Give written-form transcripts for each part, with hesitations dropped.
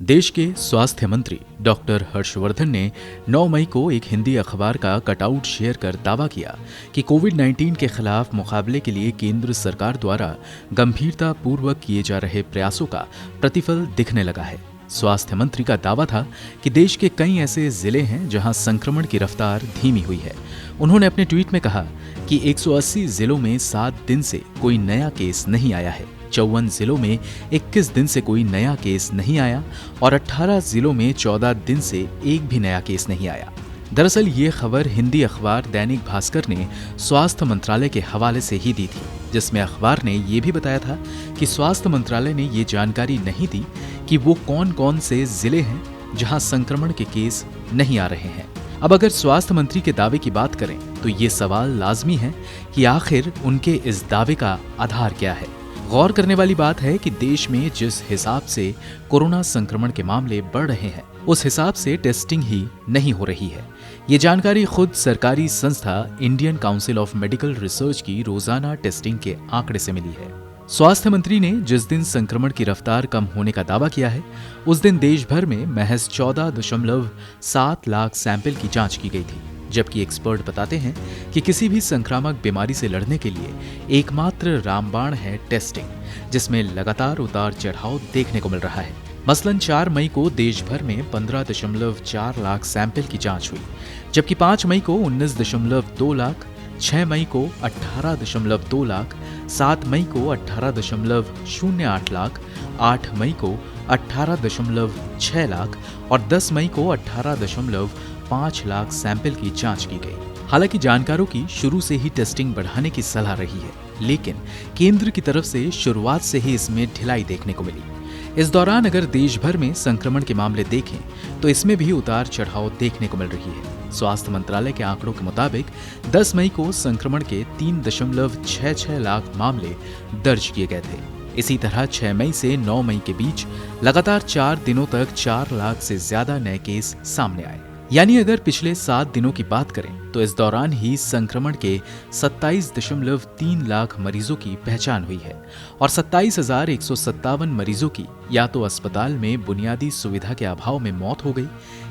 देश के स्वास्थ्य मंत्री डॉक्टर हर्षवर्धन ने 9 मई को एक हिंदी अखबार का कटआउट शेयर कर दावा किया कि कोविड-19 के खिलाफ मुकाबले के लिए केंद्र सरकार द्वारा गंभीरतापूर्वक किए जा रहे प्रयासों का प्रतिफल दिखने लगा है। स्वास्थ्य मंत्री का दावा था कि देश के कई ऐसे जिले हैं जहां संक्रमण की रफ्तार धीमी हुई है। उन्होंने अपने ट्वीट में कहा कि 180 जिलों में 7 दिन से कोई नया केस नहीं आया है, 54 जिलों में 21 दिन से कोई नया केस नहीं आया और 18 जिलों में 14 दिन से एक भी नया केस नहीं आया। दरअसल ये खबर हिंदी अखबार दैनिक भास्कर ने स्वास्थ्य मंत्रालय के हवाले से ही दी थी, जिसमें अखबार ने ये भी बताया था कि स्वास्थ्य मंत्रालय ने ये जानकारी नहीं दी कि वो कौन कौन से जिले हैं जहां संक्रमण के केस नहीं आ रहे हैं। अब अगर स्वास्थ्य मंत्री के दावे की बात करें तो ये सवाल लाजमी है कि आखिर उनके इस दावे का आधार क्या है। गौर करने वाली बात है कि देश में जिस हिसाब से कोरोना संक्रमण के मामले बढ़ रहे हैं उस हिसाब से टेस्टिंग ही नहीं हो रही है। ये जानकारी खुद सरकारी संस्था Indian council of medical research की रोजाना टेस्टिंग के आंकड़े से मिली है। स्वास्थ्य मंत्री ने जिस दिन संक्रमण की रफ्तार कम होने का दावा किया है उस दिन देश भर में महज 14.7 लाख सैंपल की जांच की गई थी, जबकि एक्सपर्ट बताते हैं कि किसी भी संक्रामक बीमारी से लड़ने के लिए एकमात्र रामबाण है टेस्टिंग, जिसमें लगातार उतार चढ़ाव देखने को मिल रहा है। मसलन 4 मई को देश भर में 15.4 लाख सैंपल की जांच हुई, जबकि 5 मई को 19.2 लाख, 6 मई को 18.2 लाख, 7 मई को 18.08 लाख, 8 मई को 18.6 लाख और 10 मई को 18.5 लाख सैंपल की जांच की गई। हालांकि जानकारों की शुरू से ही टेस्टिंग बढ़ाने की सलाह रही है, लेकिन केंद्र की तरफ से शुरुआत से ही इसमें ढिलाई देखने को मिली। इस दौरान अगर देश भर में संक्रमण के मामले देखें तो इसमें भी उतार चढ़ाव देखने को मिल रही है। स्वास्थ्य मंत्रालय के आंकड़ों के मुताबिक 10 मई को संक्रमण के 3.66 लाख मामले दर्ज किए गए थे। इसी तरह 6 मई से 9 मई के बीच लगातार 4 दिनों तक 4 लाख से ज्यादा नए केस सामने आए। यानी अगर पिछले 7 दिनों की बात करें तो इस दौरान ही संक्रमण के 27.3 लाख मरीजों की पहचान हुई है और 27,157 मरीजों की या तो अस्पताल में बुनियादी सुविधा के अभाव में मौत हो गई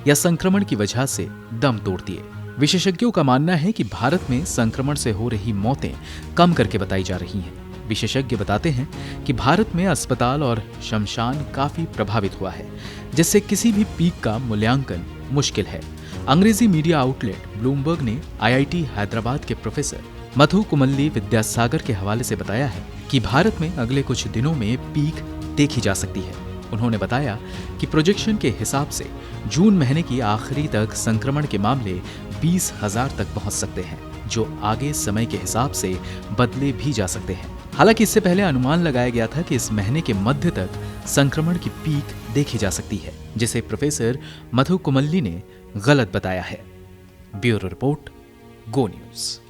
या संक्रमण की वजह से दम तोड़ दिए। विशेषज्ञों का मानना है कि भारत में संक्रमण से हो रही मौतें कम करके बताई जा रही हैं। विशेषज्ञ बताते हैं कि भारत में अस्पताल और शमशान काफी प्रभावित हुआ है, जिससे किसी भी पीक का मूल्यांकन मुश्किल है। अंग्रेजी मीडिया आउटलेट ब्लूमबर्ग ने आईआईटी हैदराबाद के प्रोफेसर मधु कुमल्ली विद्यासागर के हवाले से बताया है कि भारत में अगले कुछ दिनों में पीक देखी जा सकती है। उन्होंने बताया कि प्रोजेक्शन के हिसाब से जून महीने की आखिरी तक संक्रमण के मामले 20,000 तक पहुंच सकते हैं, जो आगे समय के हिसाब से बदले भी जा सकते हैं। हालांकि इससे पहले अनुमान लगाया गया था कि इस महीने के मध्य तक संक्रमण की पीक देखी जा सकती है, जिसे प्रोफेसर मधु कुमल्ली ने गलत बताया है। ब्यूरो रिपोर्ट, गो न्यूज।